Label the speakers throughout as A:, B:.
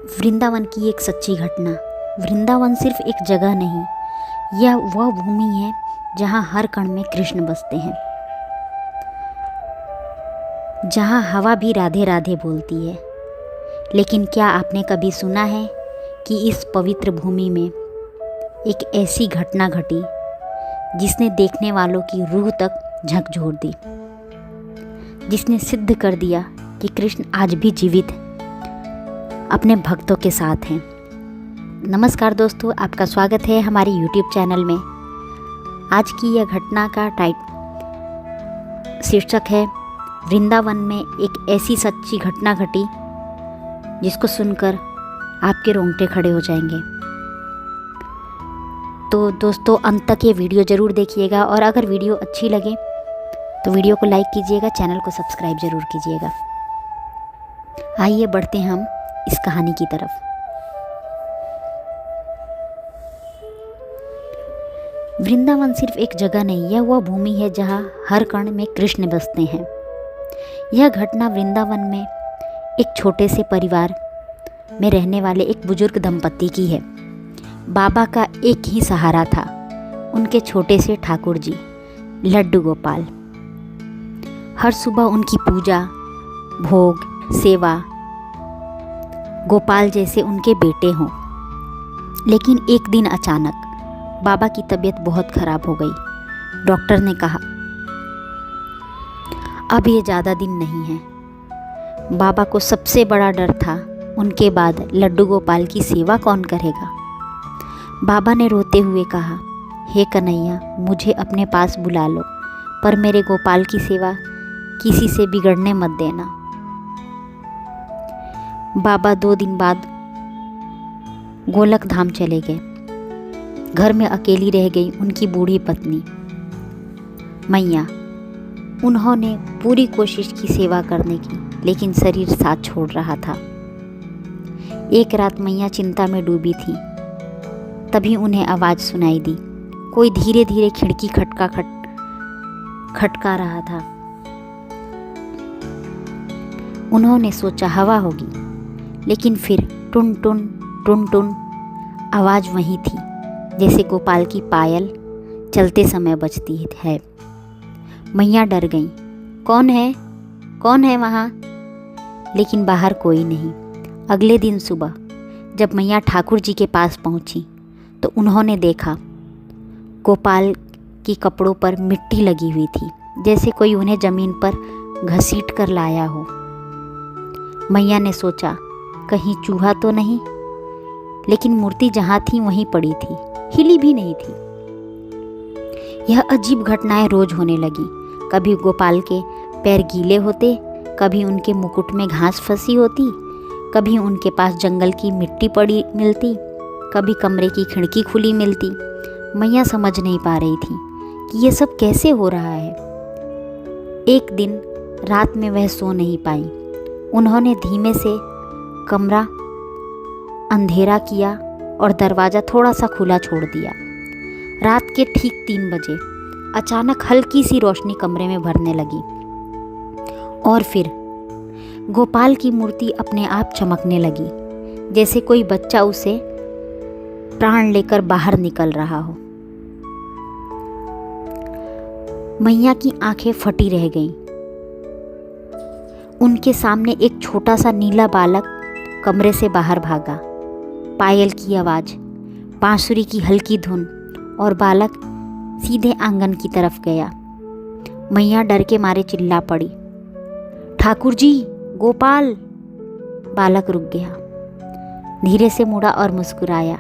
A: वृंदावन की एक सच्ची घटना। वृंदावन सिर्फ एक जगह नहीं, यह वह भूमि है जहाँ हर कण में कृष्ण बसते हैं, जहाँ हवा भी राधे राधे बोलती है। लेकिन क्या आपने कभी सुना है कि इस पवित्र भूमि में एक ऐसी घटना घटी जिसने देखने वालों की रूह तक झकझोर दी, जिसने सिद्ध कर दिया कि कृष्ण आज भी जीवित अपने भक्तों के साथ हैं। नमस्कार दोस्तों, आपका स्वागत है हमारे YouTube चैनल में। आज की यह घटना का शीर्षक है वृंदावन में एक ऐसी सच्ची घटना घटी जिसको सुनकर आपके रोंगटे खड़े हो जाएंगे। तो दोस्तों, अंत तक ये वीडियो ज़रूर देखिएगा और अगर वीडियो अच्छी लगे तो वीडियो को लाइक कीजिएगा, चैनल को सब्सक्राइब ज़रूर कीजिएगा। आइए बढ़ते हैं हम इस कहानी की तरफ। वृंदावन सिर्फ एक जगह नहीं, यह वह भूमि है जहाँ हर कण में कृष्ण बसते हैं। यह घटना वृंदावन में एक छोटे से परिवार में रहने वाले एक बुजुर्ग दंपत्ति की है। बाबा का एक ही सहारा था, उनके छोटे से ठाकुर जी लड्डू गोपाल। हर सुबह उनकी पूजा, भोग, सेवा गोपाल जैसे उनके बेटे हों। लेकिन एक दिन अचानक बाबा की तबीयत बहुत खराब हो गई। डॉक्टर ने कहा अब ये ज़्यादा दिन नहीं है। बाबा को सबसे बड़ा डर था, उनके बाद लड्डू गोपाल की सेवा कौन करेगा। बाबा ने रोते हुए कहा, हे कन्हैया, मुझे अपने पास बुला लो, पर मेरे गोपाल की सेवा किसी से बिगड़ने मत देना। बाबा 2 दिन बाद गोलक धाम चले गए। घर में अकेली रह गई उनकी बूढ़ी पत्नी मैया। उन्होंने पूरी कोशिश की सेवा करने की, लेकिन शरीर साथ छोड़ रहा था। एक रात मैया चिंता में डूबी थी, तभी उन्हें आवाज़ सुनाई दी। कोई धीरे धीरे खिड़की खटका रहा था। उन्होंने सोचा हवा होगी, लेकिन फिर टुन टुन टुन टुन आवाज़ वही थी जैसे गोपाल की पायल चलते समय बजती है। मैया डर गईं। कौन है वहाँ? लेकिन बाहर कोई नहीं। अगले दिन सुबह जब मैया ठाकुर जी के पास पहुँची तो उन्होंने देखा गोपाल की कपड़ों पर मिट्टी लगी हुई थी, जैसे कोई उन्हें ज़मीन पर घसीट कर लाया हो। मैया ने सोचा कहीं चूहा तो नहीं, लेकिन मूर्ति जहाँ थी वहीं पड़ी थी, हिली भी नहीं थी। यह अजीब घटनाएं रोज होने लगी। कभी गोपाल के पैर गीले होते, कभी उनके मुकुट में घास फंसी होती, कभी उनके पास जंगल की मिट्टी पड़ी मिलती, कभी कमरे की खिड़की खुली मिलती। मैया समझ नहीं पा रही थी कि ये सब कैसे हो रहा है। एक दिन रात में वह सो नहीं पाई। उन्होंने धीमे से कमरा अंधेरा किया और दरवाज़ा थोड़ा सा खुला छोड़ दिया। रात के ठीक 3 बजे अचानक हल्की सी रोशनी कमरे में भरने लगी और फिर गोपाल की मूर्ति अपने आप चमकने लगी, जैसे कोई बच्चा उसे प्राण लेकर बाहर निकल रहा हो। मैया की आंखें फटी रह गईं। उनके सामने एक छोटा सा नीला बालक कमरे से बाहर भागा। पायल की आवाज़, बांसुरी की हल्की धुन और बालक सीधे आंगन की तरफ गया। मैया डर के मारे चिल्ला पड़ी, ठाकुर जी, गोपाल। बालक रुक गया, धीरे से मुड़ा और मुस्कुराया।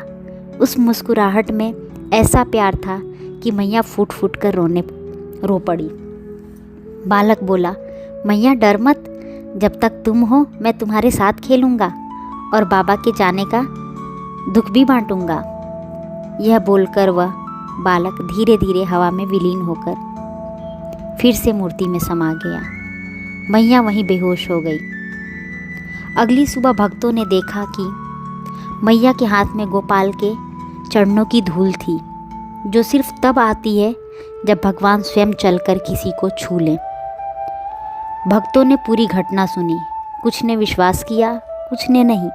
A: उस मुस्कुराहट में ऐसा प्यार था कि मैया फूट फूट कर रो पड़ी। बालक बोला, मैया डर मत, जब तक तुम हो मैं तुम्हारे साथ खेलूँगा और बाबा के जाने का दुख भी बांटूंगा। यह बोलकर वह बालक धीरे धीरे हवा में विलीन होकर फिर से मूर्ति में समा गया। मैया वहीं बेहोश हो गई। अगली सुबह भक्तों ने देखा कि मैया के हाथ में गोपाल के चरणों की धूल थी, जो सिर्फ तब आती है जब भगवान स्वयं चलकर किसी को छू लें। भक्तों ने पूरी घटना सुनी। कुछ ने विश्वास किया, कुछ ने नहीं।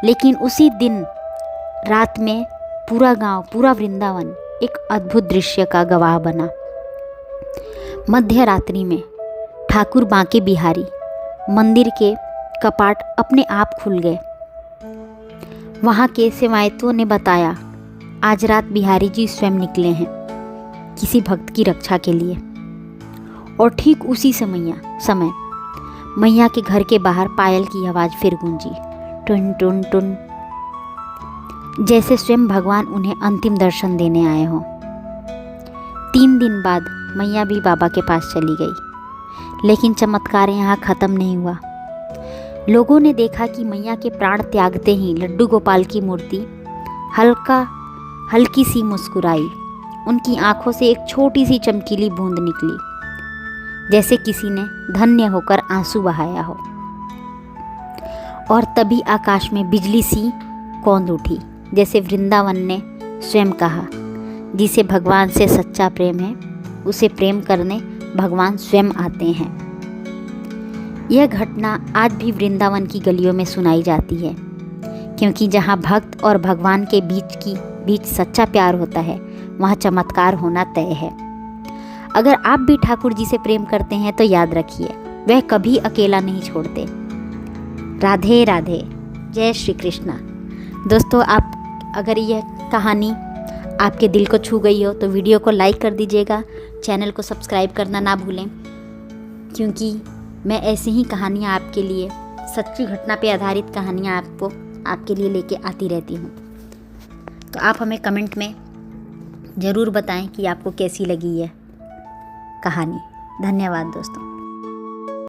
A: लेकिन उसी दिन रात में पूरा गांव, पूरा वृंदावन एक अद्भुत दृश्य का गवाह बना। मध्य रात्रि में ठाकुर बांके बिहारी मंदिर के कपाट अपने आप खुल गए। वहाँ के सेवायतों ने बताया, आज रात बिहारी जी स्वयं निकले हैं किसी भक्त की रक्षा के लिए। और ठीक उसी समय मैया के घर के बाहर पायल की आवाज़ फिर गूंजी, टुन टुन टुन, जैसे स्वयं भगवान उन्हें अंतिम दर्शन देने आए हों। 3 दिन बाद मैया भी बाबा के पास चली गई, लेकिन चमत्कार यहाँ ख़त्म नहीं हुआ। लोगों ने देखा कि मैया के प्राण त्यागते ही लड्डू गोपाल की मूर्ति हल्की सी मुस्कुराई। उनकी आंखों से एक छोटी सी चमकीली बूंद निकली, जैसे किसी ने धन्य होकर आंसू बहाया हो। और तभी आकाश में बिजली सी कौंध उठी, जैसे वृंदावन ने स्वयं कहा, जिसे भगवान से सच्चा प्रेम है उसे प्रेम करने भगवान स्वयं आते हैं। यह घटना आज भी वृंदावन की गलियों में सुनाई जाती है, क्योंकि जहाँ भक्त और भगवान के बीच सच्चा प्यार होता है, वहाँ चमत्कार होना तय है। अगर आप भी ठाकुर जी से प्रेम करते हैं तो याद रखिए, वह कभी अकेला नहीं छोड़ते। राधे राधे, जय श्री कृष्णा। दोस्तों, आप अगर यह कहानी आपके दिल को छू गई हो तो वीडियो को लाइक कर दीजिएगा, चैनल को सब्सक्राइब करना ना भूलें, क्योंकि मैं ऐसी ही कहानियाँ आपके लिए, सच्ची घटना पे आधारित कहानियाँ आपके लिए लेके आती रहती हूँ। तो आप हमें कमेंट में ज़रूर बताएं कि आपको कैसी लगी यह कहानी। धन्यवाद दोस्तों।